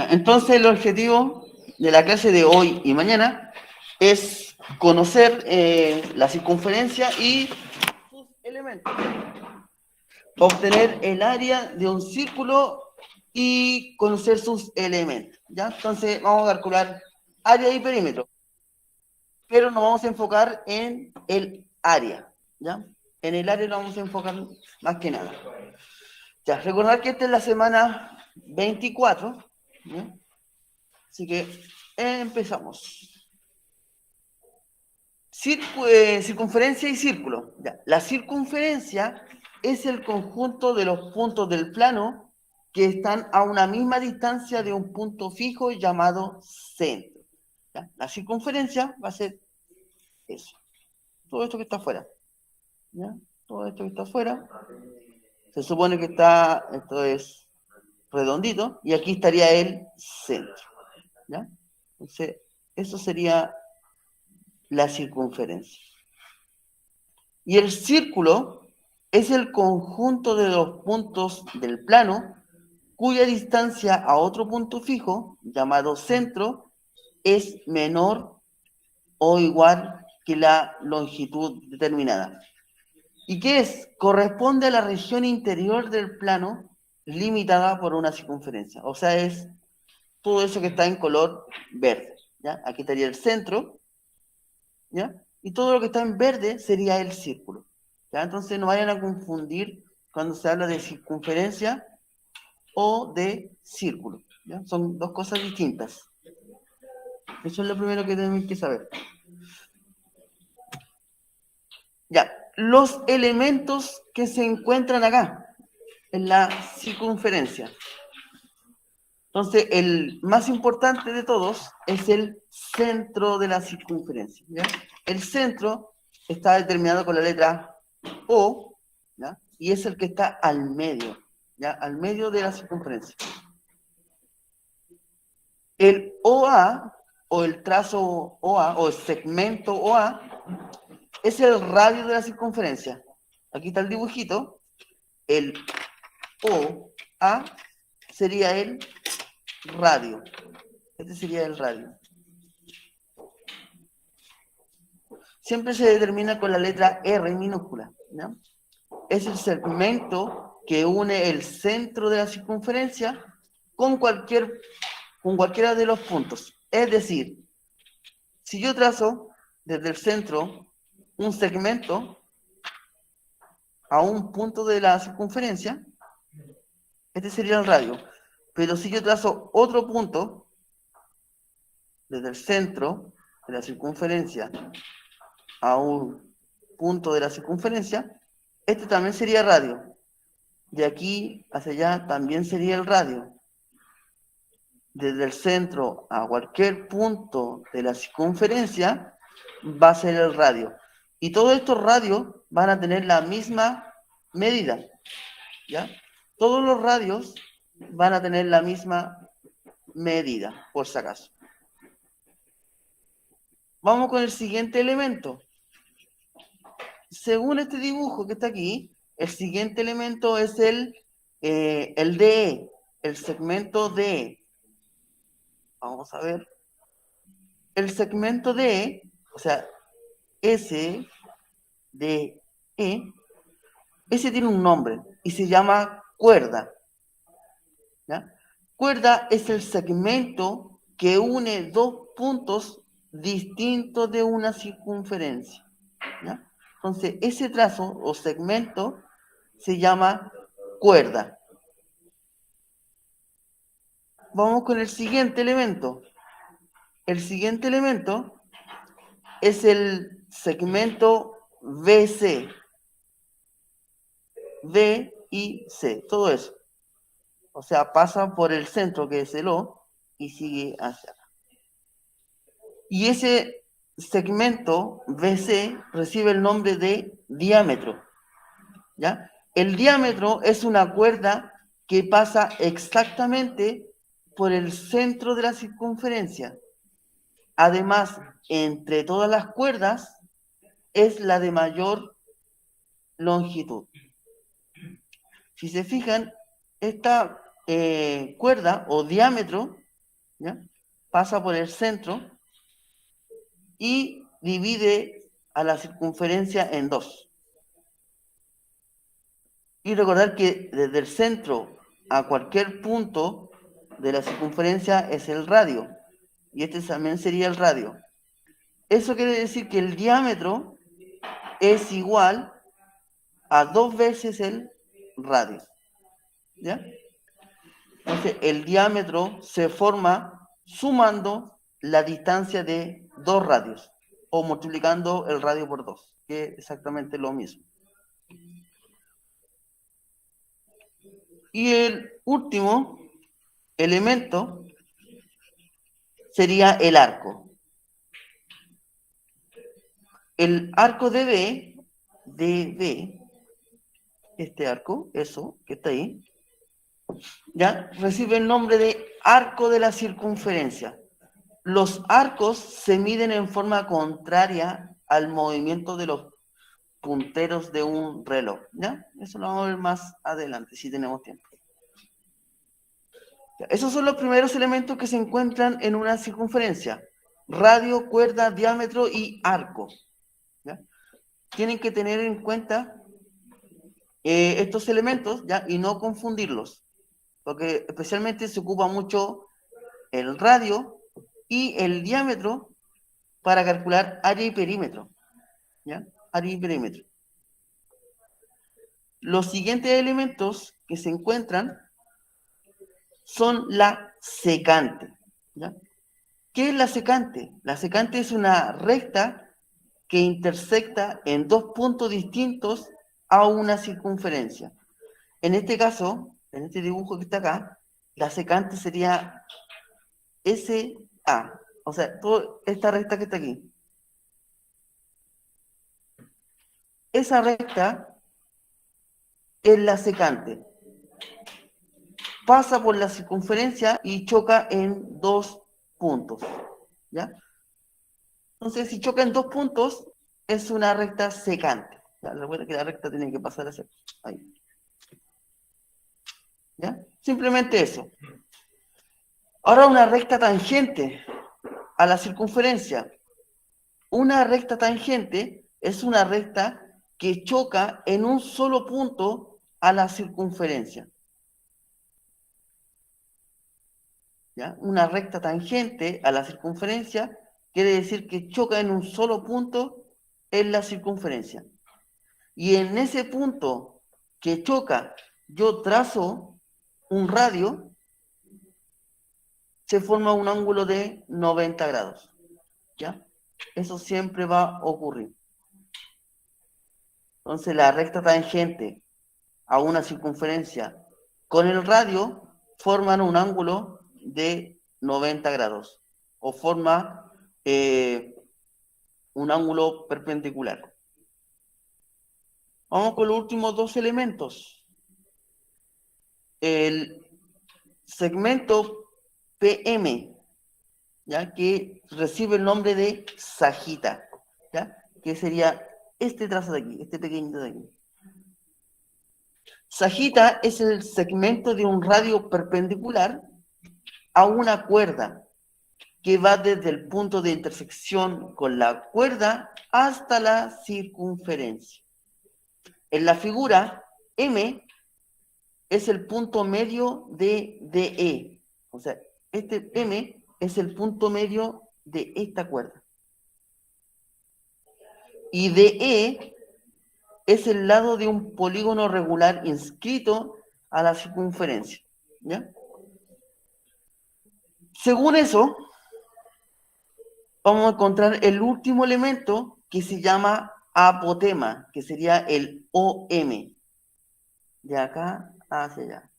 Entonces, el objetivo de la clase de hoy y mañana es conocer la circunferencia y sus elementos. Obtener el área de un círculo y conocer sus elementos. ¿Ya? Entonces, vamos a calcular área y perímetro. Pero nos vamos a enfocar en el área. ¿Ya? En el área nos vamos a enfocar más que nada. Ya, recordar que esta es la semana 24. ¿Ya? Así que empezamos. Circunferencia y círculo. Ya. La circunferencia es el conjunto de los puntos del plano que están a una misma distancia de un punto fijo llamado centro. ¿Ya? La circunferencia va a ser eso. Todo esto que está afuera. ¿Ya? Todo esto que está afuera. Se supone que esto es redondito, y aquí estaría el centro. ¿Ya? Entonces, eso sería la circunferencia. Y el círculo es el conjunto de los puntos del plano cuya distancia a otro punto fijo, llamado centro, es menor o igual que la longitud determinada. ¿Y qué es? Corresponde a la región interior del plano limitada por una circunferencia. O sea, es todo eso que está en color verde. ¿Ya? Aquí estaría el centro, ¿ya? Y todo lo que está en verde sería el círculo. ¿Ya? Entonces no vayan a confundir cuando se habla de circunferencia o de círculo. ¿Ya? Son dos cosas distintas. Eso es lo primero que tienen que saber. Ya, los elementos que se encuentran acá, en la circunferencia. Entonces, el más importante de todos es el centro de la circunferencia. ¿Ya? El centro está determinado con la letra O, ¿ya? Y es el que está al medio, ¿ya? Al medio de la circunferencia. El OA, o el trazo OA, o el segmento OA, es el radio de la circunferencia. Aquí está el dibujito. El OA sería el radio. Este sería el radio. Siempre se determina con la letra R minúscula, ¿no? Es el segmento que une el centro de la circunferencia con cualquiera de los puntos. Es decir, si yo trazo desde el centro un segmento a un punto de la circunferencia, este sería el radio. Pero si yo trazo otro punto desde el centro de la circunferencia a un punto de la circunferencia, este también sería radio. De aquí hacia allá también sería el radio. Desde el centro a cualquier punto de la circunferencia va a ser el radio. Y todos estos radios van a tener la misma medida. ¿Ya? Todos los radios van a tener la misma medida, por si acaso. Vamos con el siguiente elemento. Según este dibujo que está aquí, el siguiente elemento es el DE, el segmento DE. Vamos a ver. El segmento DE, o sea, S, D, E, ese tiene un nombre y se llama cuerda. ¿Ya? Cuerda es el segmento que une dos puntos distintos de una circunferencia. ¿Ya? Entonces, ese trazo o segmento se llama cuerda. Vamos con el siguiente elemento. El siguiente elemento es el segmento BC. B y C, todo eso. O sea, pasa por el centro, que es el O, y sigue hacia acá. Y ese segmento BC recibe el nombre de diámetro. ¿Ya? El diámetro es una cuerda que pasa exactamente por el centro de la circunferencia. Además, entre todas las cuerdas, es la de mayor longitud. Si se fijan, esta cuerda o diámetro ¿ya? Pasa por el centro y divide a la circunferencia en dos. Y recordar que desde el centro a cualquier punto de la circunferencia es el radio. Y este también sería el radio. Eso quiere decir que el diámetro es igual a 2 veces el radio. ¿Ya? Entonces, el diámetro se forma sumando la distancia de 2 radios o multiplicando el radio por 2, que es exactamente lo mismo. Y el último elemento sería el arco. El arco DB, este arco, eso que está ahí, ya recibe el nombre de arco de la circunferencia. Los arcos se miden en forma contraria al movimiento de los punteros de un reloj, ¿ya? Eso lo vamos a ver más adelante, si tenemos tiempo. Ya, esos son los primeros elementos que se encuentran en una circunferencia: radio, cuerda, diámetro y arco, ¿ya? Tienen que tener en cuenta estos elementos, ¿ya? Y no confundirlos, porque especialmente se ocupa mucho el radio y el diámetro para calcular área y perímetro, ¿ya? Área y perímetro. Los siguientes elementos que se encuentran son la secante, ¿ya? ¿Qué es la secante? La secante es una recta que intersecta en dos puntos distintos a una circunferencia. En este caso, en este dibujo que está acá, la secante sería SA, o sea, toda esta recta que está aquí. Esa recta es la secante. Pasa por la circunferencia y choca en dos puntos, ¿ya? Entonces, si choca en dos puntos, es una recta secante. ¿Ya? Recuerda que la recta tiene que pasar hacia ahí. ¿Ya? Simplemente eso. Ahora una recta tangente a la circunferencia. Una recta tangente es una recta que choca en un solo punto a la circunferencia. ¿Ya? Una recta tangente a la circunferencia quiere decir que choca en un solo punto en la circunferencia. Y en ese punto que choca, yo trazo un radio, se forma un ángulo de 90 grados. ¿Ya? Eso siempre va a ocurrir. Entonces, la recta tangente a una circunferencia con el radio forman un ángulo de 90 grados o forma un ángulo perpendicular. Vamos con los últimos dos elementos. El segmento PM, ¿ya? Que recibe el nombre de sagita, ¿ya? Que sería este trazo de aquí, este pequeñito de aquí. Sagita es el segmento de un radio perpendicular a una cuerda que va desde el punto de intersección con la cuerda hasta la circunferencia. En la figura, M es el punto medio de DE. O sea, este M es el punto medio de esta cuerda. Y DE es el lado de un polígono regular inscrito a la circunferencia, ¿ya? Según eso, vamos a encontrar el último elemento que se llama apotema, que sería el OM, de acá hacia allá.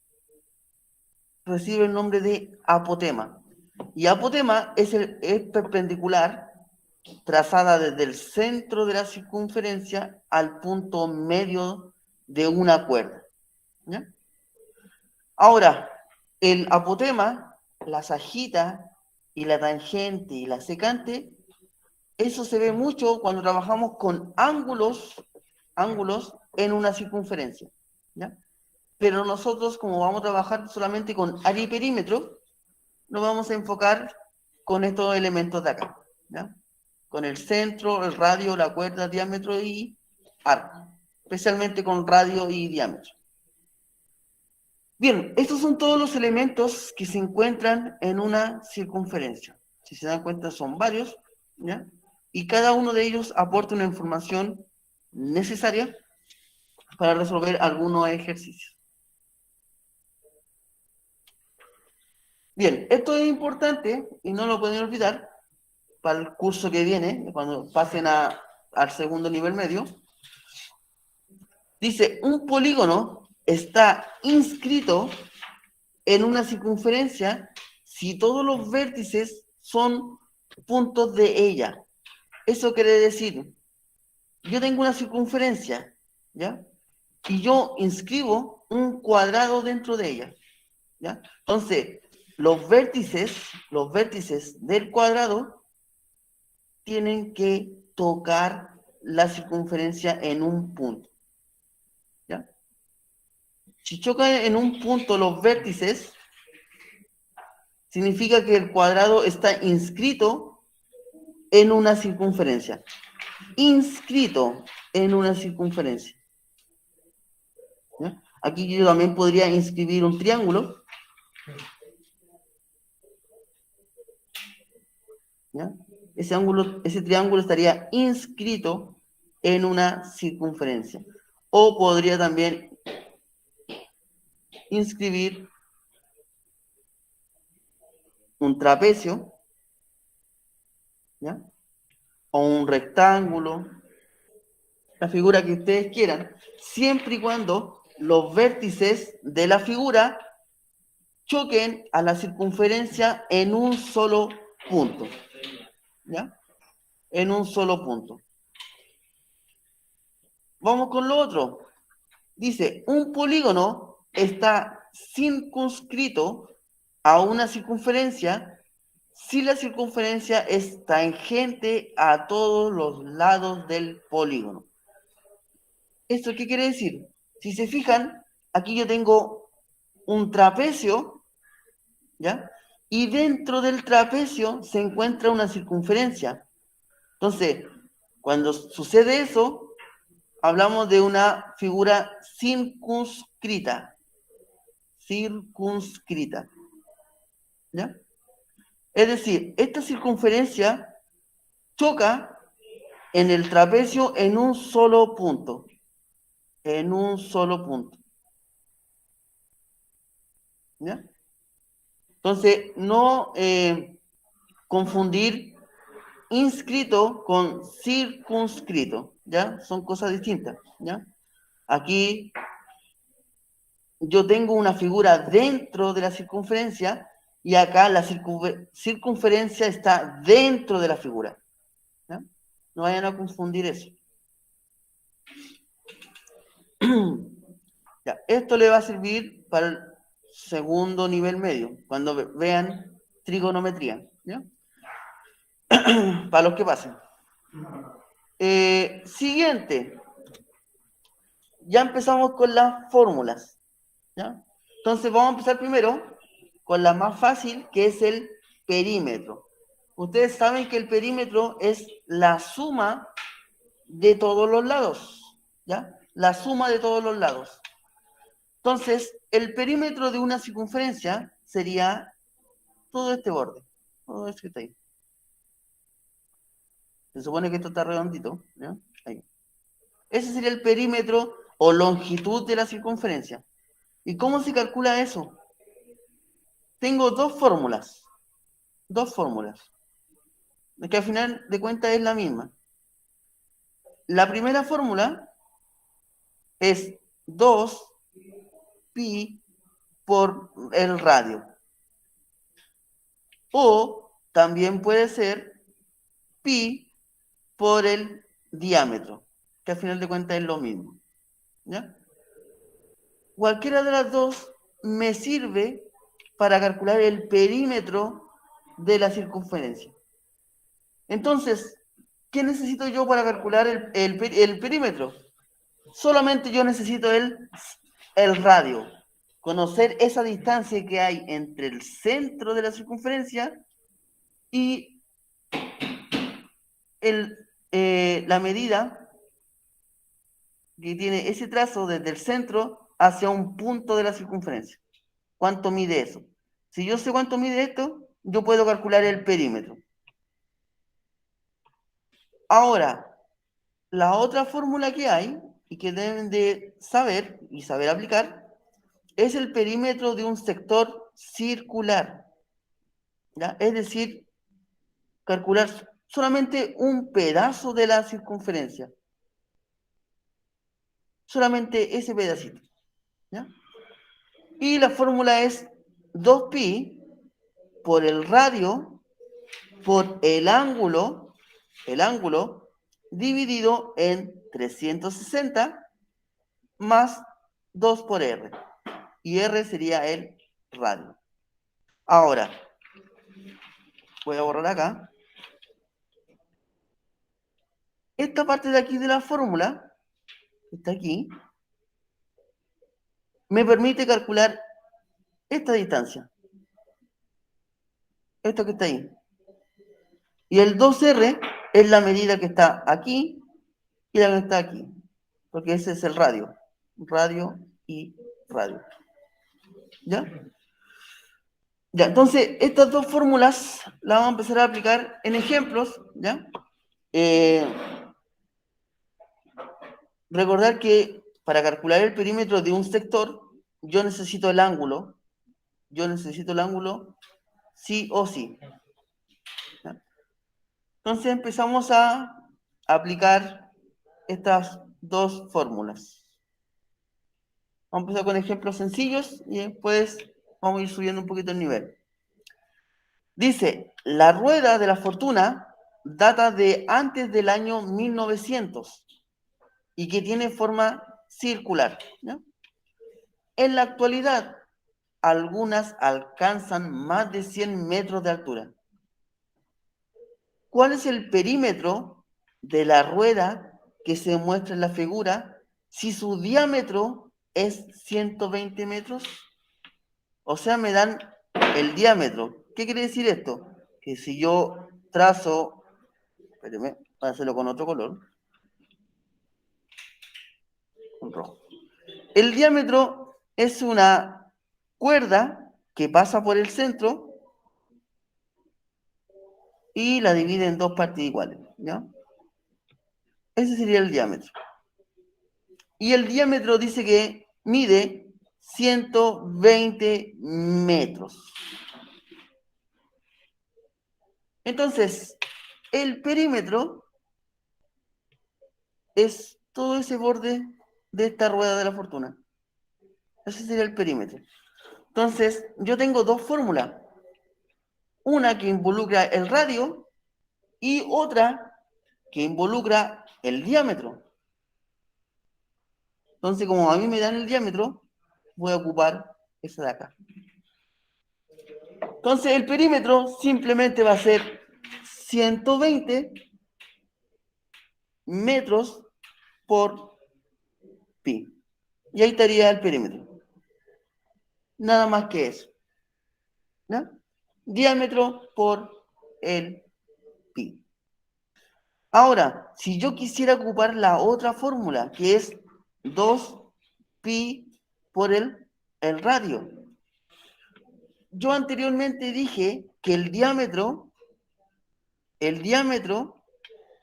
Recibe el nombre de apotema. Y apotema es perpendicular, trazada desde el centro de la circunferencia al punto medio de una cuerda, ¿ya? Ahora, el apotema, la sagita y la tangente y la secante, eso se ve mucho cuando trabajamos con ángulos en una circunferencia, ¿ya? Pero nosotros, como vamos a trabajar solamente con área y perímetro, nos vamos a enfocar con estos elementos de acá, ¿ya? Con el centro, el radio, la cuerda, diámetro y arco, especialmente con radio y diámetro. Bien, estos son todos los elementos que se encuentran en una circunferencia. Si se dan cuenta, son varios, ¿ya? Y cada uno de ellos aporta una información necesaria para resolver algunos ejercicios. Bien, esto es importante y no lo pueden olvidar para el curso que viene, cuando pasen al segundo nivel medio. Dice, un polígono está inscrito en una circunferencia si todos los vértices son puntos de ella. Eso quiere decir, yo tengo una circunferencia, ¿ya? Y yo inscribo un cuadrado dentro de ella, ¿ya? Entonces, los vértices del cuadrado tienen que tocar la circunferencia en un punto, ¿ya? Si chocan en un punto los vértices, significa que el cuadrado está inscrito en una circunferencia. Inscrito en una circunferencia, ¿ya? Aquí yo también podría inscribir un triángulo, ¿ya? Ese triángulo estaría inscrito en una circunferencia. O podría también inscribir un trapecio, ¿ya? O un rectángulo, la figura que ustedes quieran, siempre y cuando los vértices de la figura choquen a la circunferencia en un solo punto, ¿ya? En un solo punto. Vamos con lo otro. Dice, un polígono está circunscrito a una circunferencia si la circunferencia es tangente a todos los lados del polígono. ¿Esto qué quiere decir? Si se fijan, aquí yo tengo un trapecio, ¿ya? Y dentro del trapecio se encuentra una circunferencia. Entonces, cuando sucede eso, hablamos de una figura circunscrita. Circunscrita, ¿ya? Es decir, esta circunferencia choca en el trapecio en un solo punto. En un solo punto, ¿ya? Entonces, no confundir inscrito con circunscrito, ¿ya? Son cosas distintas, ¿ya? Aquí yo tengo una figura dentro de la circunferencia y acá la circunferencia está dentro de la figura, ¿ya? No vayan a confundir eso. Ya, esto le va a servir para el segundo nivel medio, cuando vean trigonometría, ¿ya? Para los que pasen. Siguiente. Ya empezamos con las fórmulas, ¿ya? Entonces vamos a empezar primero con la más fácil, que es el perímetro. Ustedes saben que el perímetro es la suma de todos los lados, ¿ya? La suma de todos los lados. Entonces, el perímetro de una circunferencia sería todo este borde, todo esto que está ahí. Se supone que esto está redondito, ¿ya? Ahí. Ese sería el perímetro o longitud de la circunferencia. ¿Y cómo se calcula eso? Tengo dos fórmulas, que al final de cuentas es la misma. La primera fórmula es 2pi por el radio. O también puede ser pi por el diámetro, que al final de cuentas es lo mismo, ¿ya? Cualquiera de las dos me sirve para calcular el perímetro de la circunferencia. Entonces, ¿qué necesito yo para calcular el perímetro? Solamente yo necesito el radio. conocer esa distancia que hay entre el centro de la circunferencia y la medida que tiene ese trazo desde el centro hacia un punto de la circunferencia. ¿Cuánto mide eso? Si yo sé cuánto mide esto, yo puedo calcular el perímetro. Ahora, la otra fórmula que hay y que deben de saber y saber aplicar es el perímetro de un sector circular. ¿Ya? Es decir, calcular solamente un pedazo de la circunferencia. Solamente ese pedacito. ¿Ya? Y la fórmula es 2pi por el radio por el ángulo dividido en 360 más 2 por r. Y r sería el radio. Ahora, voy a borrar acá. Esta parte de aquí de la fórmula, que está aquí, me permite calcular esta distancia. Esto que está ahí. Y el 2R es la medida que está aquí y la que está aquí. Porque ese es el radio. Radio y radio. ¿Ya? Ya, entonces, estas dos fórmulas las vamos a empezar a aplicar en ejemplos, ¿ya? Recordar que para calcular el perímetro de un sector, yo necesito el ángulo. Yo necesito el ángulo sí o sí. ¿Ya? Entonces empezamos a aplicar estas dos fórmulas. Vamos a empezar con ejemplos sencillos y después vamos a ir subiendo un poquito el nivel. Dice, la rueda de la fortuna data de antes del año 1900 y que tiene forma circular. ¿No? En la actualidad, algunas alcanzan más de 100 metros de altura. ¿Cuál es el perímetro de la rueda que se muestra en la figura si su diámetro es 120 metros? O sea, me dan el diámetro. ¿Qué quiere decir esto? Que si yo trazo, espérenme, voy a hacerlo con otro color, con rojo. El diámetro es una cuerda que pasa por el centro y la divide en dos partes iguales, ¿ya? Ese sería el diámetro. Y el diámetro dice que mide 120 metros. Entonces, el perímetro es todo ese borde de esta rueda de la fortuna. Ese sería el perímetro. Entonces, yo tengo dos fórmulas. Una que involucra el radio y otra que involucra el diámetro. Entonces, como a mí me dan el diámetro, voy a ocupar esa de acá. Entonces, el perímetro simplemente va a ser 120 metros por pi. Y ahí estaría el perímetro. Nada más que eso. ¿No? Diámetro por el pi. Ahora, si yo quisiera ocupar la otra fórmula, que es 2pi por el radio. Yo anteriormente dije que el diámetro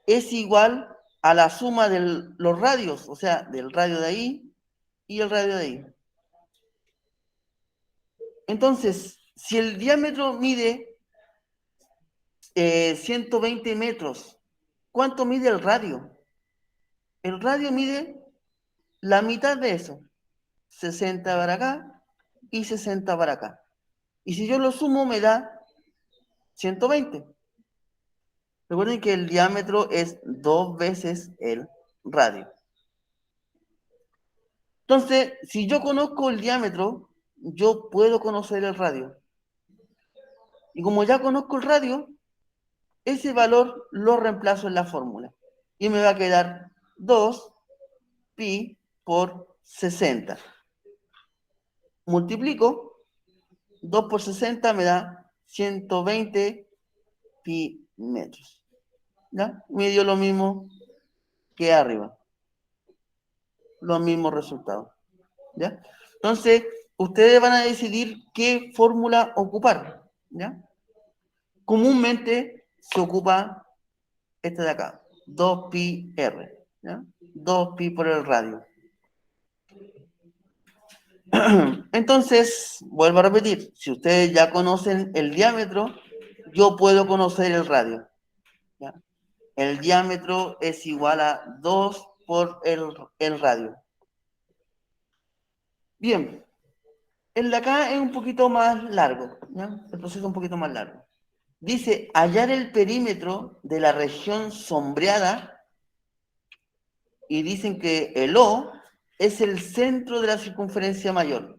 es igual a la suma de los radios, o sea, del radio de ahí y el radio de ahí. Entonces, si el diámetro mide 120 metros, ¿cuánto mide el radio? El radio mide la mitad de eso, 60 para acá y 60 para acá. Y si yo lo sumo me da 120. Recuerden que el diámetro es 2 veces el radio. Entonces, si yo conozco el diámetro, yo puedo conocer el radio. Y como ya conozco el radio, ese valor lo reemplazo en la fórmula. Y me va a quedar 2pi por 60. multiplico, 2 por 60 me da 120 pi metros. ¿Ya? Me dio lo mismo que arriba. Los mismos resultados. ¿Ya? Entonces, ustedes van a decidir qué fórmula ocupar. ¿Ya? Comúnmente se ocupa esta de acá, 2pi r. ¿Ya? 2pi por el radio. Entonces, vuelvo a repetir, si ustedes ya conocen el diámetro, yo puedo conocer el radio. ¿Ya? El diámetro es igual a 2 por el radio. Bien, el de acá es un poquito más largo, ¿ya? El proceso es un poquito más largo. Dice, hallar el perímetro de la región sombreada y dicen que el O es el centro de la circunferencia mayor.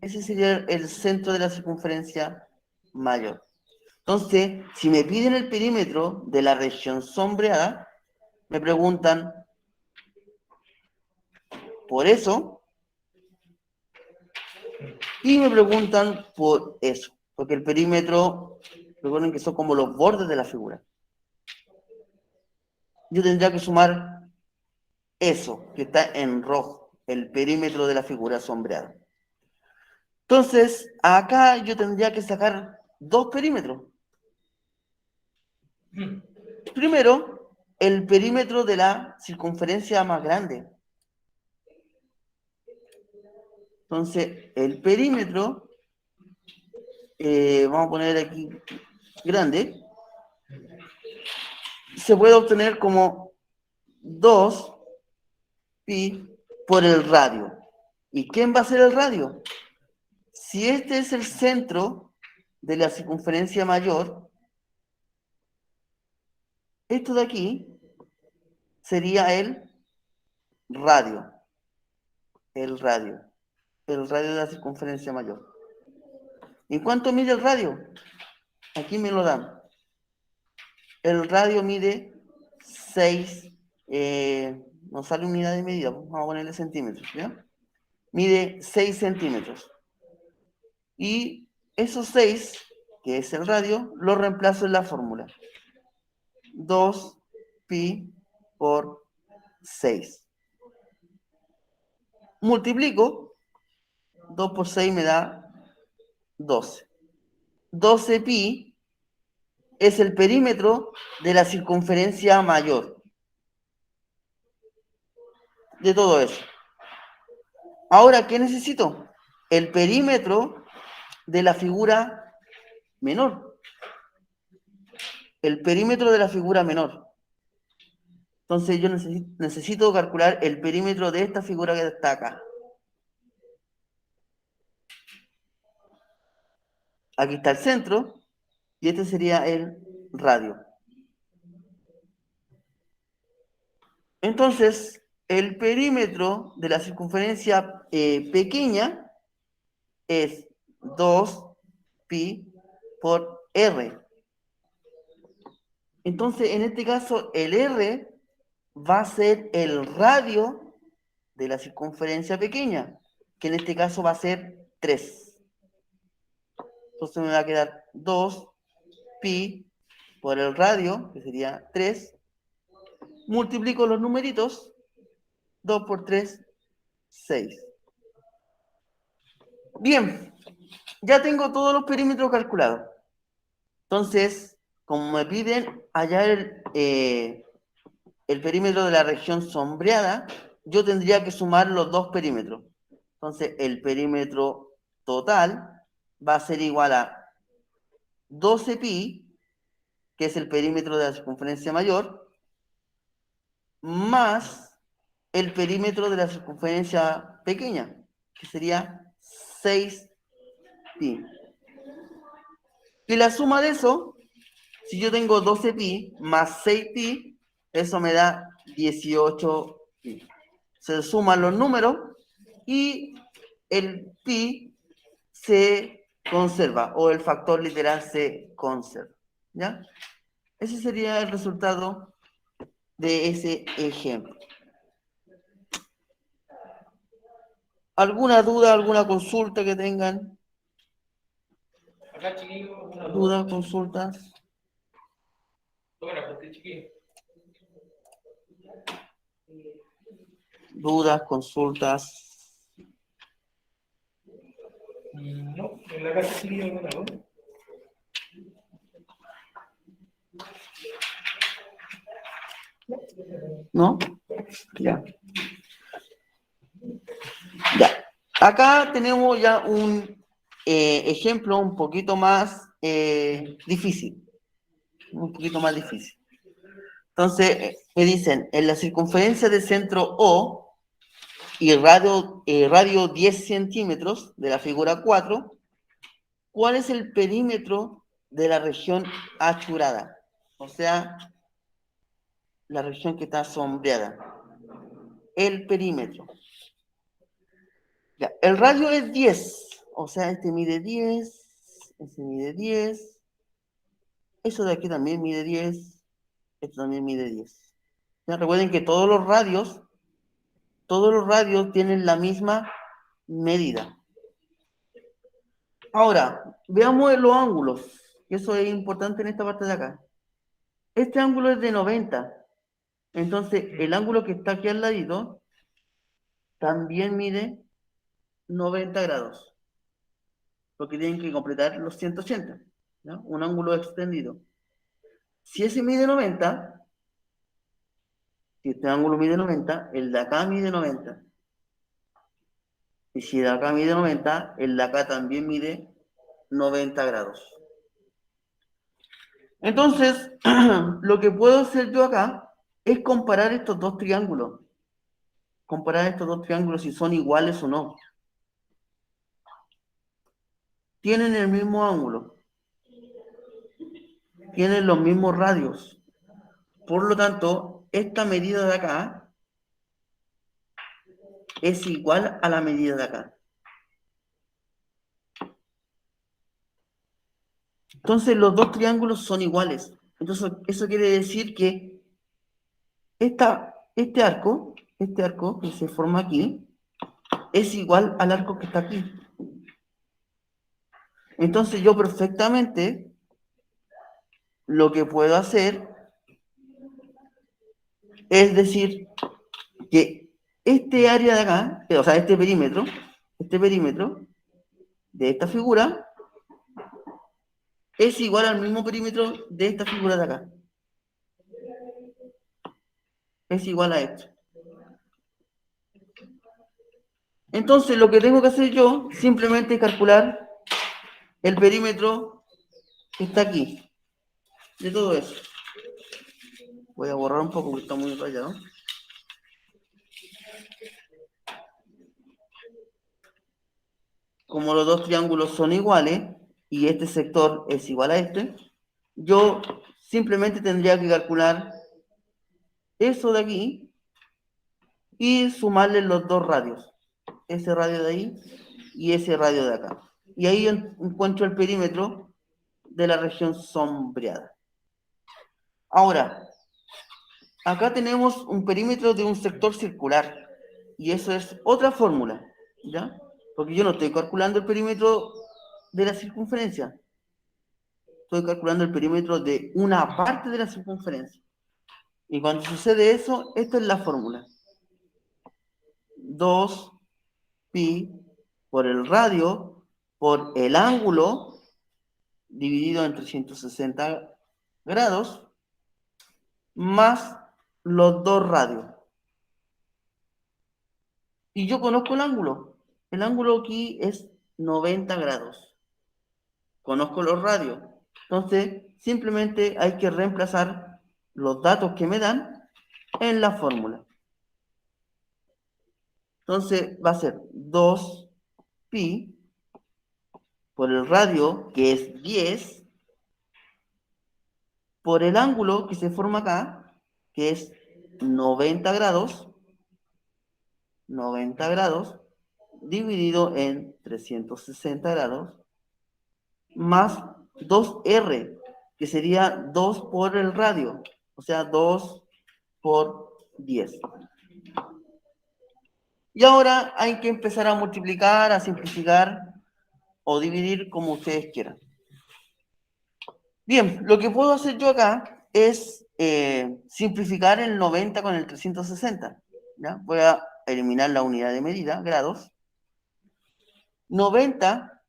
Ese sería el centro de la circunferencia mayor. Entonces, si me piden el perímetro de la región sombreada, me preguntan por eso y me preguntan por eso. Porque el perímetro, recuerden que son como los bordes de la figura. Yo tendría que sumar eso, que está en rojo, el perímetro de la figura sombreada. Entonces, acá yo tendría que sacar dos perímetros. Primero, el perímetro de la circunferencia más grande. Entonces, el perímetro, vamos a poner aquí grande, se puede obtener como 2pi por el radio. ¿Y quién va a ser el radio? Si este es el centro de la circunferencia mayor, esto de aquí sería el radio. El radio. El radio de la circunferencia mayor. ¿En cuánto mide el radio? Aquí me lo dan. El radio mide 6, no sale unidad de medida, vamos a ponerle centímetros, ¿ya? Mide 6 centímetros. Y esos 6, que es el radio, lo reemplazo en la fórmula. 2pi por 6. Multiplico, 2 por 6 me da 12. 12pi es el perímetro de la circunferencia mayor. De todo eso. Ahora, ¿qué necesito? El perímetro de la figura menor. El perímetro de la figura menor. Entonces yo necesito calcular el perímetro de esta figura que está acá. Aquí está el centro y este sería el radio. Entonces, el perímetro de la circunferencia pequeña es 2pi por r. Entonces, en este caso, el r va a ser el radio de la circunferencia pequeña, que en este caso va a ser 3. Entonces me va a quedar 2pi por el radio, que sería 3. Multiplico los numeritos, 2 por 3, 6. Bien, ya tengo todos los perímetros calculados. Entonces, como me piden hallar el perímetro de la región sombreada, yo tendría que sumar los dos perímetros. Entonces, el perímetro total va a ser igual a 12pi, que es el perímetro de la circunferencia mayor, más el perímetro de la circunferencia pequeña, que sería 6pi. Y la suma de eso, si yo tengo 12pi más 6pi, eso me da 18pi. Se suman los números y el pi se conserva, o el factor literal se conserva. ¿Ya? Ese sería el resultado de ese ejemplo. ¿Alguna duda, alguna consulta que tengan? Acá, chiquillo, una ¿Dudas, duda. consultas? Bueno, porque chiquillo. ¿Dudas, consultas? No, en la casa chiquillo alguna duda. ¿No? Ya. Ya. Acá tenemos ya un ejemplo un poquito más difícil. Un poquito más difícil. Entonces, me dicen, en la circunferencia del centro O y radio 10 centímetros de la figura 4, ¿cuál es el perímetro de la región achurada? O sea, la región que está sombreada. El perímetro. Ya, el radio es 10, o sea, este mide 10, este mide 10, eso de aquí también mide 10, esto también mide 10. Ya, recuerden que todos los radios tienen la misma medida. Ahora, veamos los ángulos, que eso es importante en esta parte de acá. Este ángulo es de 90, entonces el ángulo que está aquí al ladito también mide 90 grados, porque tienen que completar los 180, ¿no? Un ángulo extendido. Si ese mide 90, si este ángulo mide 90, el de acá mide 90. Y si el de acá mide 90, el de acá también mide 90 grados. Entonces, lo que puedo hacer yo acá es comparar estos dos triángulos. Comparar estos dos triángulos si son iguales o no. Tienen el mismo ángulo. Tienen los mismos radios. Por lo tanto, esta medida de acá es igual a la medida de acá. Entonces, los dos triángulos son iguales. Entonces, eso quiere decir que este arco que se forma aquí, es igual al arco que está aquí. Entonces, yo perfectamente lo que puedo hacer es decir que este área de acá, o sea, este perímetro de esta figura es igual al mismo perímetro de esta figura de acá. Es igual a esto. Entonces, lo que tengo que hacer yo simplemente es calcular el perímetro que está aquí, de todo eso. Voy a borrar un poco porque está muy rayado. Como los dos triángulos son iguales y este sector es igual a este, yo simplemente tendría que calcular eso de aquí y sumarle los dos radios, ese radio de ahí y ese radio de acá. Y ahí encuentro el perímetro de la región sombreada. Ahora, acá tenemos un perímetro de un sector circular y eso es otra fórmula, ¿ya? Porque yo no estoy calculando el perímetro de la circunferencia, estoy calculando el perímetro de una parte de la circunferencia. Y cuando sucede eso, esta es la fórmula. 2pi por el radio por el ángulo dividido en 360 grados más los dos radios. Y yo conozco el ángulo. El ángulo aquí es 90 grados. Conozco los radios. Entonces, simplemente hay que reemplazar los datos que me dan en la fórmula. Entonces, va a ser 2pi por el radio, que es 10, por el ángulo que se forma acá, que es 90 grados, 90 grados, dividido en 360 grados, más 2R, que sería 2 por el radio, o sea, 2 por 10. Y ahora hay que empezar a multiplicar, a simplificar o dividir como ustedes quieran. Bien, lo que puedo hacer yo acá es simplificar el 90 con el 360. ¿Ya? Voy a eliminar la unidad de medida, grados. 90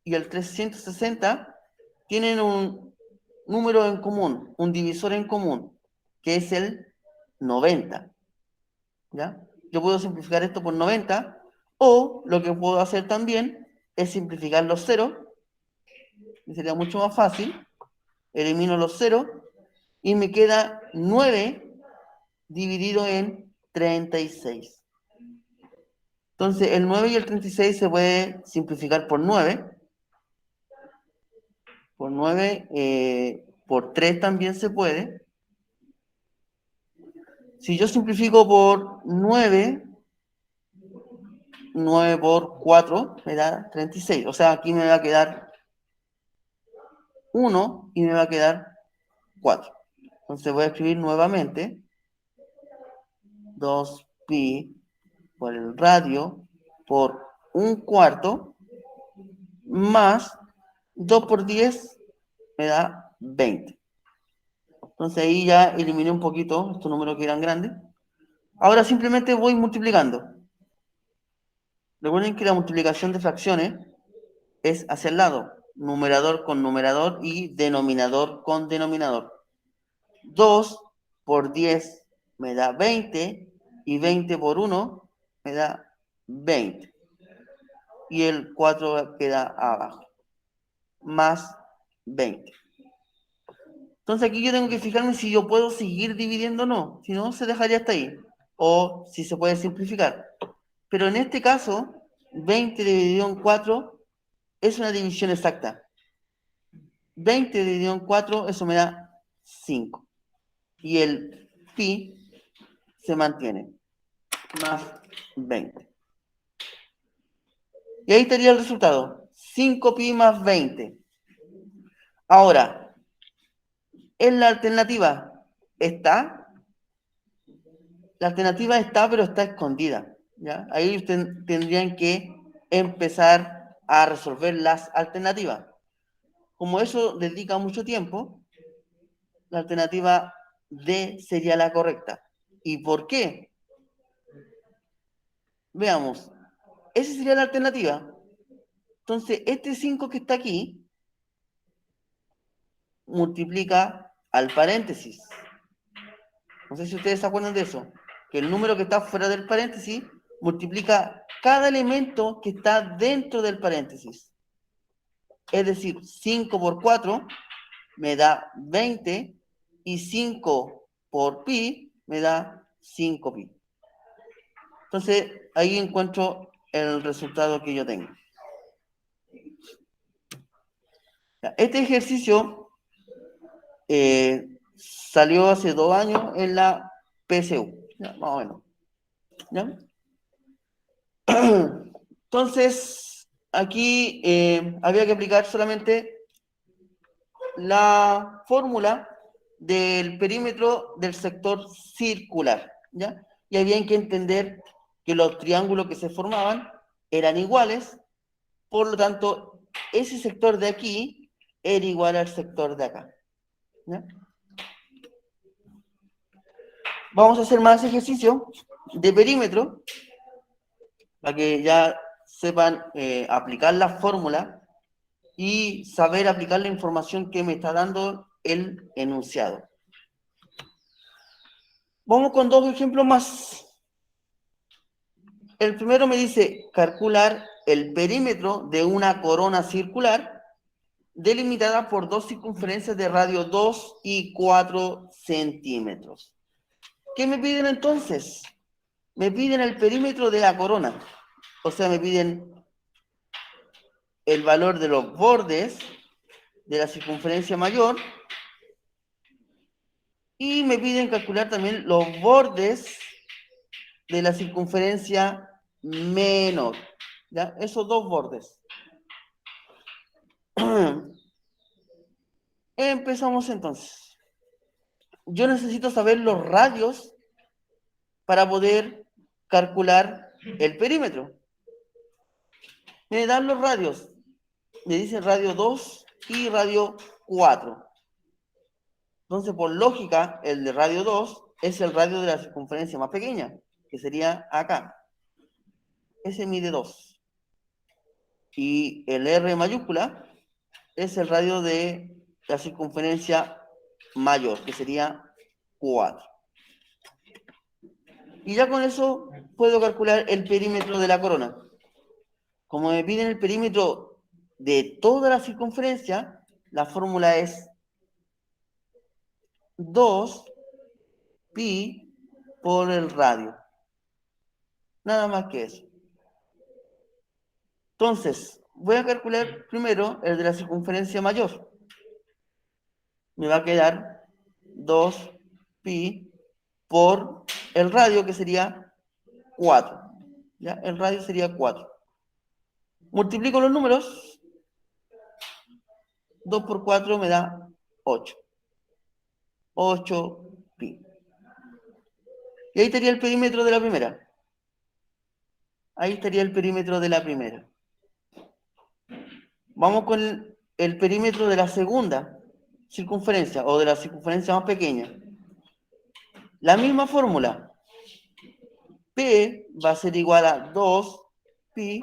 y el 360 tienen un número en común, un divisor en común, que es el 90. ¿Ya? Yo puedo simplificar esto por 90, o lo que puedo hacer también es simplificar los ceros, y sería mucho más fácil. Elimino los ceros y me queda 9 dividido en 36. Entonces, el 9 y el 36 se puede simplificar por 9. Por 9, por 3 también se puede. Si yo simplifico por 9, 9 por 4 me da 36. O sea, aquí me va a quedar 1 y me va a quedar 4. Entonces voy a escribir nuevamente 2pi por el radio por 1/4 más 2 por 10 me da 20. Entonces ahí ya eliminé un poquito estos números que eran grandes. Ahora simplemente voy multiplicando. Recuerden que la multiplicación de fracciones es hacia el lado, numerador con numerador y denominador con denominador. 2 por 10 me da 20 y 20 por 1 me da 20. Y el 4 queda abajo, más 20. Entonces aquí yo tengo que fijarme si yo puedo seguir dividiendo o no, si no se dejaría hasta ahí, o si se puede simplificar. Pero en este caso, 20 dividido en 4 es una división exacta. 20 dividido en 4, eso me da 5. Y el pi se mantiene, más 20. Y ahí estaría el resultado, 5pi más 20. Ahora, en la alternativa, ¿está? La alternativa está, pero está escondida, ¿ya? Ahí ustedes tendrían que empezar a resolver las alternativas. Como eso dedica mucho tiempo, la alternativa D sería la correcta. ¿Y por qué? Veamos. Esa sería la alternativa. Entonces, este 5 que está aquí multiplica al paréntesis. No sé si ustedes se acuerdan de eso. Que el número que está fuera del paréntesis multiplica cada elemento que está dentro del paréntesis. Es decir, 5 por 4 me da 20 y 5 por pi me da 5pi. Entonces, ahí encuentro el resultado que yo tengo. Este ejercicio salió hace 2 años en la PSU, ya, más o menos. ¿Ya? Entonces, aquí había que aplicar solamente la fórmula del perímetro del sector circular, ¿ya? Y había que entender que los triángulos que se formaban eran iguales, por lo tanto, ese sector de aquí era igual al sector de acá, ¿ya? Vamos a hacer más ejercicio de perímetro, para que ya sepan aplicar la fórmula y saber aplicar la información que me está dando el enunciado. Vamos con 2 ejemplos más. El primero me dice calcular el perímetro de una corona circular delimitada por 2 circunferencias de radio 2 y 4 centímetros. ¿Qué me piden entonces? Me piden el perímetro de la corona. O sea, me piden el valor de los bordes de la circunferencia mayor y me piden calcular también los bordes de la circunferencia menor, ¿ya? Esos 2 bordes. Empezamos entonces. Yo necesito saber los radios para poder calcular el perímetro. Me dan los radios. Me dicen radio 2 y radio 4. Entonces, por lógica, el de radio 2 es el radio de la circunferencia más pequeña, que sería acá. Ese mide 2. Y el R mayúscula es el radio de la circunferencia mayor, que sería 4. Y ya con eso puedo calcular el perímetro de la corona. Como me piden el perímetro de toda la circunferencia, la fórmula es 2 pi por el radio. Nada más que eso. Entonces, voy a calcular primero el de la circunferencia mayor. Me va a quedar 2 pi por el radio, que sería 4. ¿Ya? El radio sería 4. Multiplico los números. 2 por 4 me da 8. 8 pi. Y ahí estaría el perímetro de la primera. Ahí estaría el perímetro de la primera. Vamos con el perímetro de la segunda circunferencia, o de la circunferencia más pequeña. La misma fórmula. P va a ser igual a 2 pi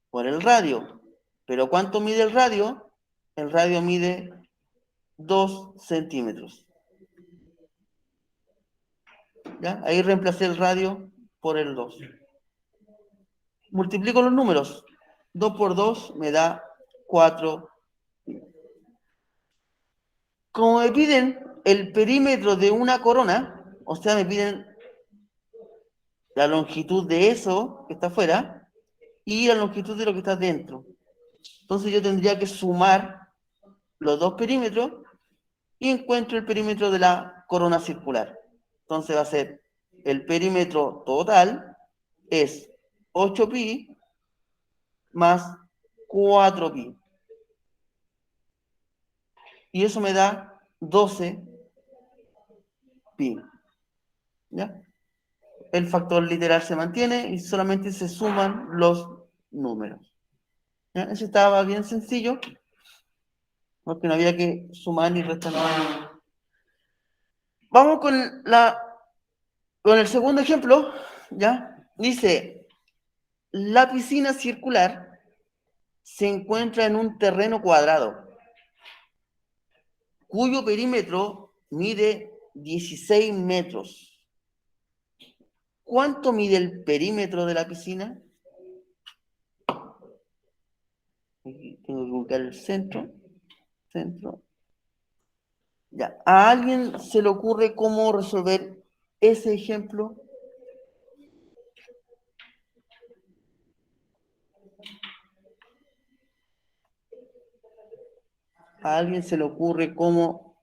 por el radio. ¿Pero cuánto mide el radio? El radio mide 2 centímetros. ¿Ya? Ahí reemplacé el radio por el 2. Multiplico los números. 2 por 2 me da 4. Como me piden el perímetro de una corona, o sea, me piden la longitud de eso que está afuera y la longitud de lo que está dentro. Entonces yo tendría que sumar los dos perímetros y encuentro el perímetro de la corona circular. Entonces va a ser el perímetro total es 8 pi más 4 pi. Y eso me da 12 pi. ¿Ya? El factor literal se mantiene y solamente se suman los números. ¿Ya? Eso estaba bien sencillo, porque no había que sumar ni restar nada. Vamos con el segundo ejemplo, ¿ya? Dice, la piscina circular se encuentra en un terreno cuadrado, cuyo perímetro mide 16 metros. ¿Cuánto mide el perímetro de la piscina? Aquí tengo que buscar el centro. Ya. ¿A alguien se le ocurre cómo resolver ese ejemplo? ¿A alguien se le ocurre cómo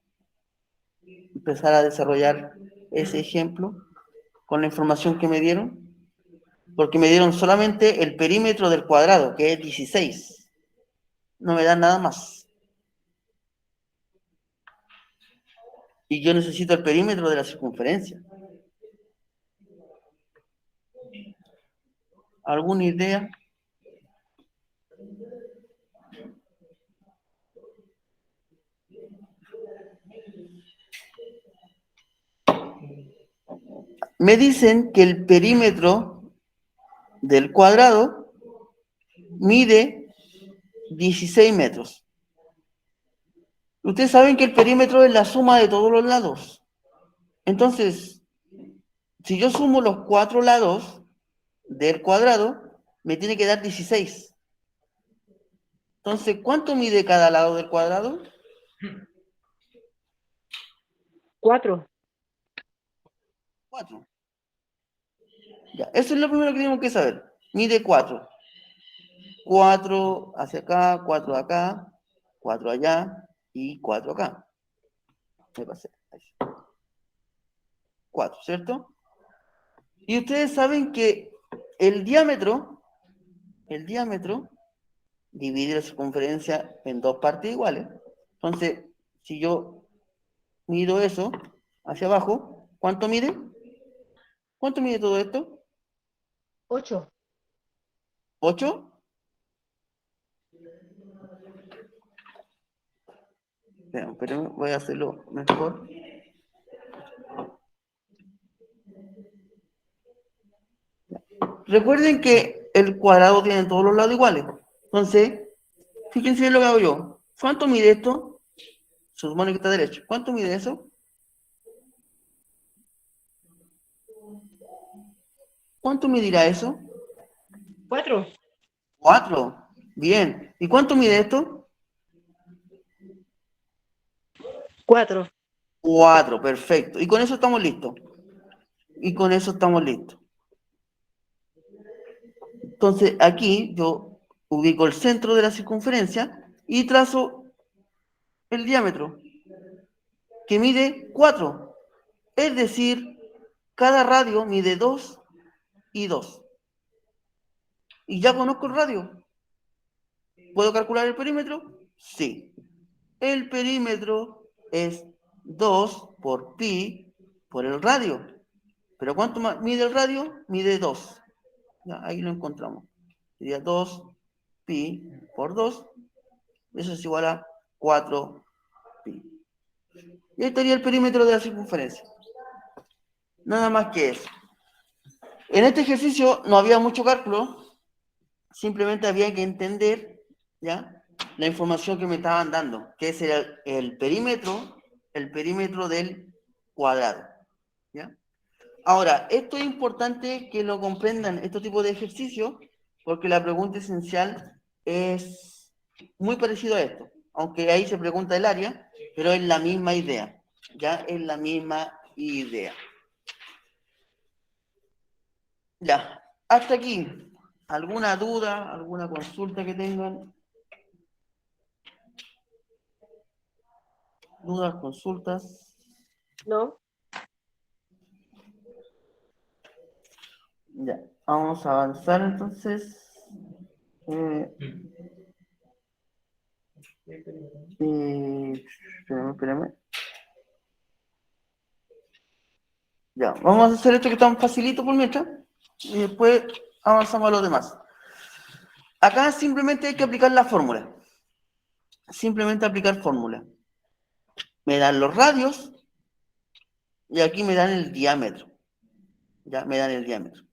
empezar a desarrollar ese ejemplo con la información que me dieron? Porque me dieron solamente el perímetro del cuadrado, que es 16. No me dan nada más. Y yo necesito el perímetro de la circunferencia. ¿Alguna idea? Me dicen que el perímetro del cuadrado mide 16 metros. Ustedes saben que el perímetro es la suma de todos los lados. Entonces, si yo sumo los 4 lados del cuadrado, me tiene que dar 16. Entonces, ¿cuánto mide cada lado del cuadrado? 4. 4. Ya, eso es lo primero que tenemos que saber. Mide 4. 4 hacia acá, 4 acá, 4 allá y 4 acá. Me pasé. 4, ¿cierto? Y ustedes saben que el diámetro divide la circunferencia en dos partes iguales. Entonces, si yo mido eso hacia abajo, ¿cuánto mide? ¿Cuánto mide todo esto? 8. ¿8? Espérame, voy a hacerlo mejor. Recuerden que el cuadrado tiene todos los lados iguales. Entonces, fíjense bien lo que hago yo. ¿Cuánto mide esto? Se supone que está derecho. ¿Cuánto mide eso? ¿Cuánto medirá eso? 4. 4. Bien. ¿Y cuánto mide esto? 4. 4. Perfecto. Y con eso estamos listos. Y con eso estamos listos. Entonces, aquí yo ubico el centro de la circunferencia y trazo el diámetro, que mide 4. Es decir, cada radio mide 2 y 2. Y ya conozco el radio. ¿Puedo calcular el perímetro? Sí. El perímetro es 2 por pi por el radio. ¿Pero cuánto mide el radio? Mide 2. Ya, ahí lo encontramos. Sería 2 pi por 2. Eso es igual a 4 pi. Y ahí estaría el perímetro de la circunferencia. Nada más que eso. En este ejercicio no había mucho cálculo. Simplemente había que entender, ¿ya?, la información que me estaban dando, que es el perímetro del cuadrado, ¿ya? Ahora, esto es importante que lo comprendan, este tipo de ejercicio, porque la pregunta esencial es muy parecido a esto, aunque ahí se pregunta el área, pero es la misma idea, ¿ya? Es la misma idea. Ya, hasta aquí. ¿Alguna duda, alguna consulta que tengan? ¿Dudas, consultas? No. Ya, vamos a avanzar entonces. Eh, espérame. Ya, vamos a hacer esto que está facilito por mientras y después avanzamos a los demás. Acá simplemente hay que aplicar la fórmula. Simplemente aplicar fórmula. Me dan los radios y aquí me dan el diámetro. Ya, me dan el diámetro.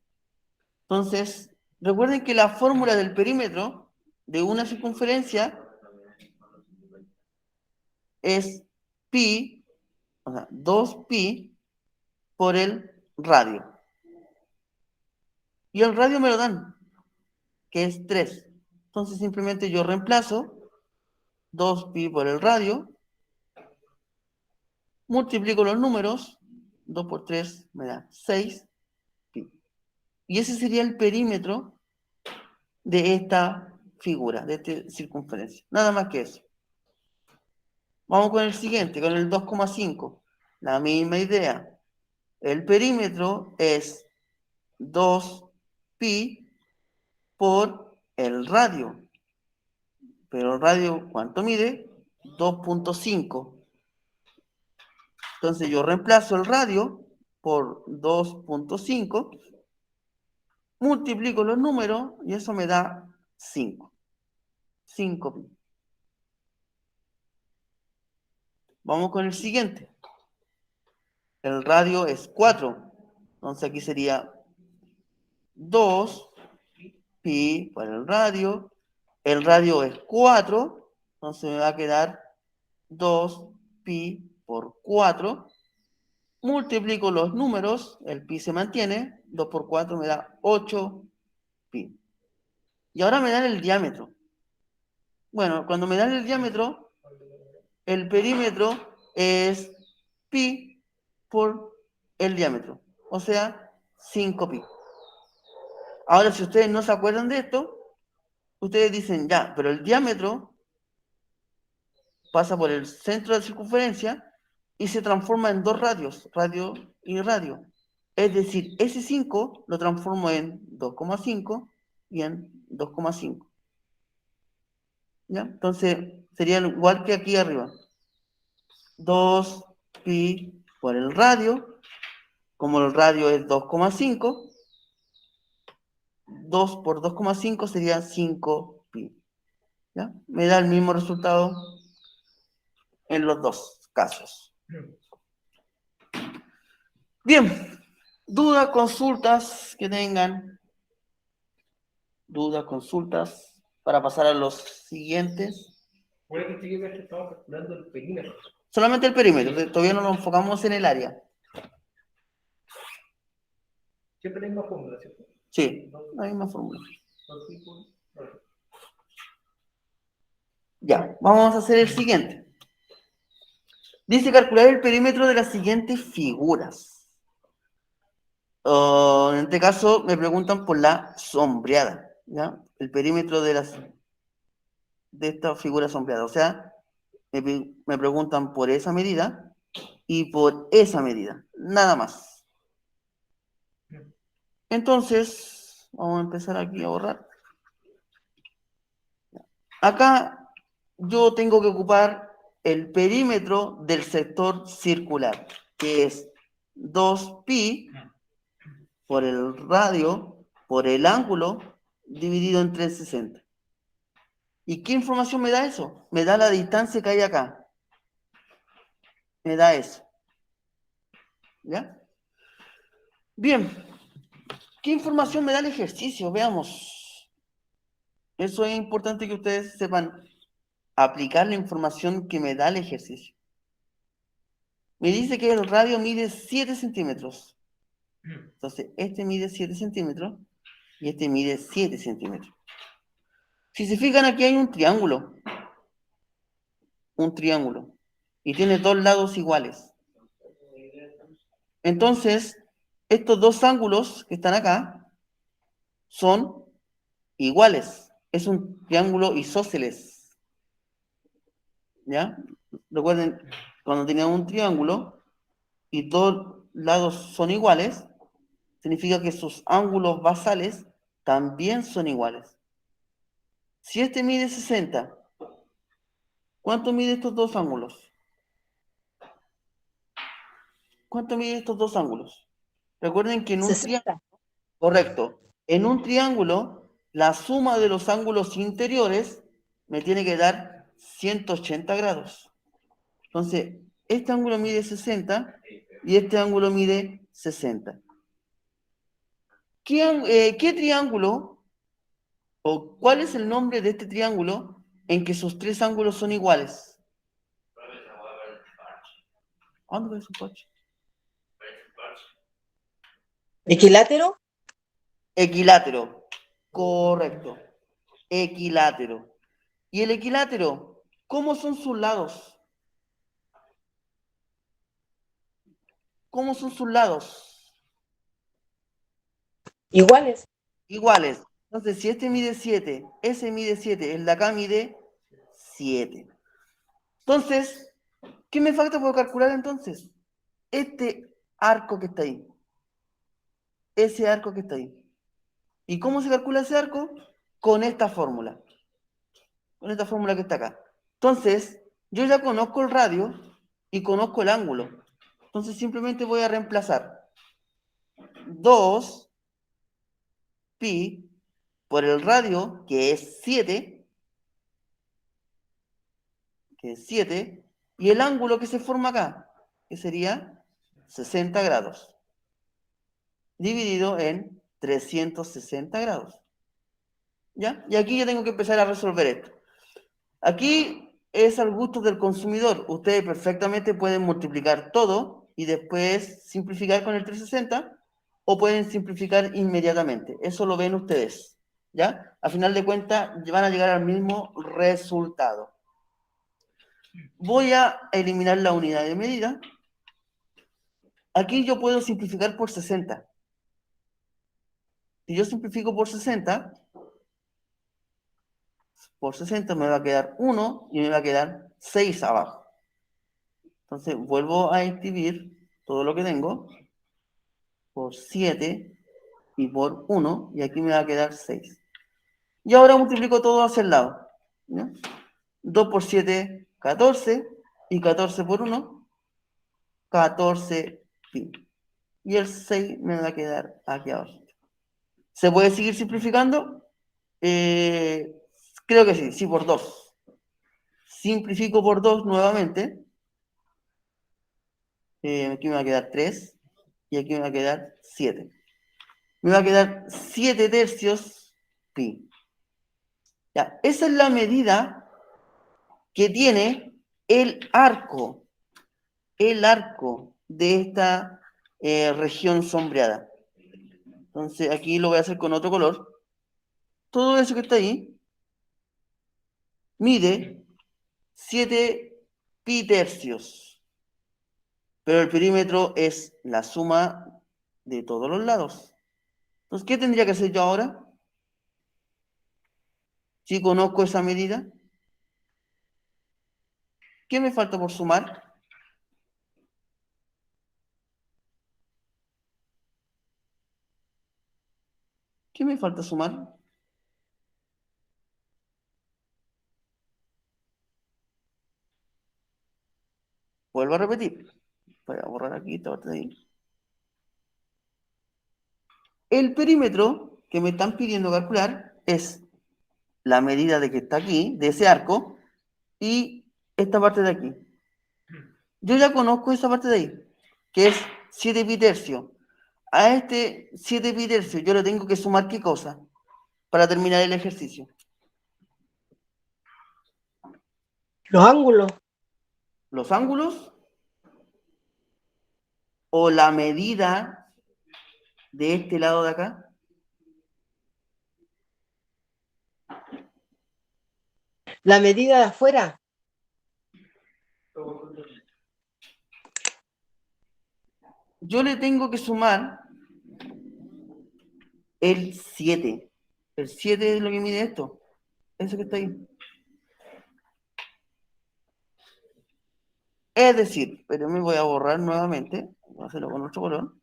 Entonces, recuerden que la fórmula del perímetro de una circunferencia es pi, o sea, 2pi por el radio. Y el radio me lo dan, que es 3. Entonces simplemente yo reemplazo 2pi por el radio, multiplico los números, 2 por 3 me da 6pi. Y ese sería el perímetro de esta figura, de esta circunferencia. Nada más que eso. Vamos con el siguiente, con el 2,5. La misma idea. El perímetro es 2pi por el radio. Pero el radio, ¿cuánto mide? 2,5. Entonces yo reemplazo el radio por 2,5, multiplico los números y eso me da 5. 5pi. Vamos con el siguiente. El radio es 4. Entonces aquí sería 2pi por el radio. El radio es 4. Entonces me va a quedar 2pi por 4. Multiplico los números, el pi se mantiene, 2 por 4 me da 8pi. Y ahora me dan el diámetro. Bueno, cuando me dan el diámetro, el perímetro es pi por el diámetro, o sea, 5pi. Ahora, si ustedes no se acuerdan de esto, ustedes dicen, ya, pero el diámetro pasa por el centro de la circunferencia y se transforma en dos radios, radio y radio. Es decir, ese 5 lo transformo en 2,5 y en 2,5. ¿Ya? Entonces, sería igual que aquí arriba. 2pi por el radio, como el radio es 2,5, 2 por 2,5 sería 5 pi. ¿Ya? Me da el mismo resultado en los dos casos. Bien, dudas, consultas que tengan. Dudas, consultas, para pasar a los siguientes. Bueno, que chiquillo, que estamos calculando el perímetro. Solamente el perímetro, todavía no nos enfocamos en el área. Siempre hay más fórmula, ¿cierto? Sí, la misma fórmula. Dos tipos, dos. Ya, vamos a hacer el siguiente. Dice calcular el perímetro de las siguientes figuras. En este caso me preguntan por la sombreada, ¿ya? El perímetro de esta figura sombreada. O sea, me preguntan por esa medida y por esa medida. Nada más. Entonces, vamos a empezar aquí a borrar. Acá yo tengo que ocupar el perímetro del sector circular, que es 2pi por el radio, por el ángulo, dividido en 360. ¿Y qué información me da eso? Me da la distancia que hay acá. Me da eso. ¿Ya? Bien. ¿Qué información me da el ejercicio? Veamos. Eso es importante que ustedes sepan aplicar la información que me da el ejercicio. Me dice que el radio mide 7 centímetros. Entonces, este mide 7 centímetros y este mide 7 centímetros. Si se fijan, aquí hay un triángulo. Un triángulo. Y tiene dos lados iguales. Entonces, estos dos ángulos que están acá son iguales. Es un triángulo isósceles. ¿Ya? Recuerden, cuando teníamos un triángulo y dos lados son iguales, significa que sus ángulos basales también son iguales. Si este mide 60, ¿cuánto mide estos dos ángulos? ¿Cuánto mide estos dos ángulos? Recuerden que en un triángulo, 60. correcto, en un triángulo, la suma de los ángulos interiores me tiene que dar 180 grados. Entonces, este ángulo mide 60 y este ángulo mide 60. ¿Qué triángulo o cuál es el nombre de este triángulo en que sus tres ángulos son iguales? ¿A dónde ves un coche? ¿Equilátero? Equilátero. Correcto. Equilátero. ¿Y el equilátero? ¿Cómo son sus lados? ¿Cómo son sus lados? Iguales. Iguales. Entonces, si este mide 7, ese mide 7, el de acá mide 7. Entonces, ¿qué me falta por calcular entonces? Este arco que está ahí. Ese arco que está ahí. ¿Y cómo se calcula ese arco? Con esta fórmula. Con esta fórmula que está acá. Entonces, yo ya conozco el radio y conozco el ángulo. Entonces, simplemente voy a reemplazar 2 pi por el radio, que es 7, y el ángulo que se forma acá, que sería 60 grados, dividido en 360 grados. ¿Ya? Y aquí yo tengo que empezar a resolver esto. Aquí es al gusto del consumidor. Ustedes perfectamente pueden multiplicar todo y después simplificar con el 360 o pueden simplificar inmediatamente. Eso lo ven ustedes. ¿Ya? A final de cuentas van a llegar al mismo resultado. Voy a eliminar la unidad de medida. Aquí yo puedo simplificar por 60. Si yo simplifico por 60 me va a quedar 1 y me va a quedar 6 abajo. Entonces vuelvo a escribir todo lo que tengo por 7 y por 1 y aquí me va a quedar 6. Y ahora multiplico todo hacia el lado. ¿Ya? 2 por 7, 14 y 14 por 1, 14 pi. Y el 6 me va a quedar aquí abajo. ¿Se puede seguir simplificando? Creo que sí, sí, por 2. Simplifico por 2 nuevamente. Aquí me va a quedar 3 y aquí me va a quedar 7. Me va a quedar 7 tercios pi. Ya, esa es la medida que tiene el arco de esta región sombreada. Entonces aquí lo voy a hacer con otro color. Todo eso que está ahí mide 7 pi tercios, pero el perímetro es la suma de todos los lados. Entonces, ¿qué tendría que hacer yo ahora? Si conozco esa medida, ¿qué me falta por sumar? ¿Qué me falta sumar? Vuelvo a repetir. Voy a borrar aquí esta parte de ahí. El perímetro que me están pidiendo calcular es la medida de que está aquí, de ese arco, y esta parte de aquí. Yo ya conozco esa parte de ahí, que es 7 pi tercio. A este 7 pi tercio yo le tengo que sumar ¿qué cosa? Para terminar el ejercicio. Los ángulos. Los ángulos o la medida de este lado de acá. La medida de afuera. Yo le tengo que sumar el 7. El 7 es lo que mide esto. Eso que está ahí. Es decir, pero me voy a borrar nuevamente. Voy a hacerlo con otro color.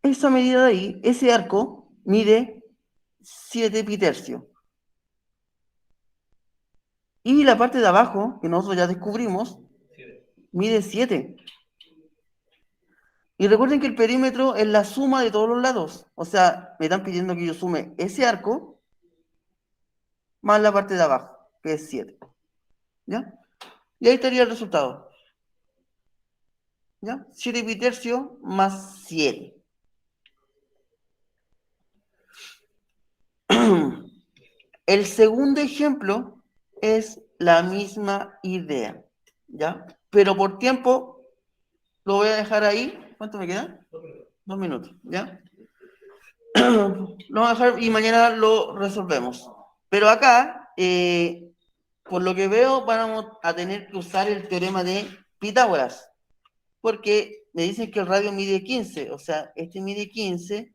Esa medida de ahí, ese arco, mide 7 pi tercio. Y la parte de abajo, que nosotros ya descubrimos, mide 7. Y recuerden que el perímetro es la suma de todos los lados. O sea, me están pidiendo que yo sume ese arco más la parte de abajo, que es 7. ¿Ya? Y ahí estaría el resultado. ¿Ya? 7 pi tercio más 7. El segundo ejemplo es la misma idea. ¿Ya? Pero por tiempo lo voy a dejar ahí. ¿Cuánto me queda? 2 minutos. ¿Ya? Lo vamos a dejar y mañana lo resolvemos. Pero acá, por lo que veo, vamos a tener que usar el teorema de Pitágoras, porque me dicen que el radio mide 15, o sea, este mide 15,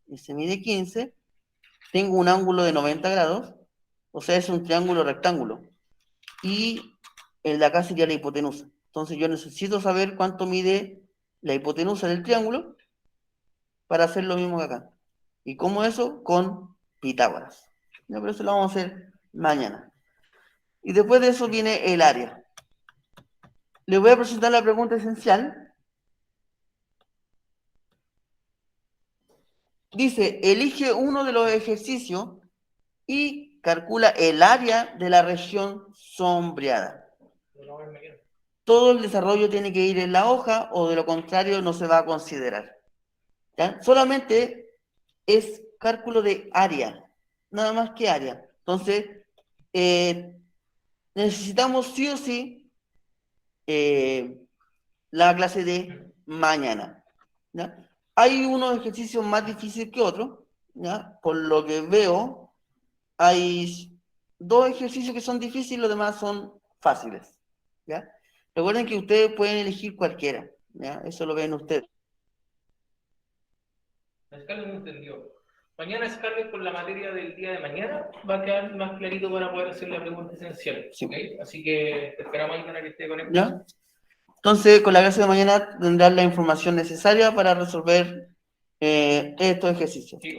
este mide 15, tengo un ángulo de 90 grados, o sea, es un triángulo rectángulo, y el de acá sería la hipotenusa. Entonces yo necesito saber cuánto mide la hipotenusa del triángulo para hacer lo mismo que acá. ¿Y cómo eso? Con Pitágoras. Ya, pero eso lo vamos a hacer mañana. Y después de eso viene el área. Les voy a presentar la pregunta esencial. Dice, elige uno de los ejercicios y calcula el área de la región sombreada. Todo el desarrollo tiene que ir en la hoja o de lo contrario no se va a considerar. ¿Ya? Solamente es cálculo de área, nada más que área. Entonces, necesitamos sí o sí la clase de mañana. ¿Ya? Hay unos ejercicios más difíciles que otros, ¿ya? Por lo que veo, hay 2 ejercicios que son difíciles y los demás son fáciles. ¿Ya? Recuerden que ustedes pueden elegir cualquiera, ¿ya? Eso lo ven ustedes. Scarlett no entendió. Mañana Scarlett con la materia del día de mañana va a quedar más clarito para poder hacer la pregunta esencial. Sí. ¿Okay? Así que te esperamos mañana que esté conectado. ¿Ya? Entonces, con la clase de mañana tendrán la información necesaria para resolver estos ejercicios. Sí,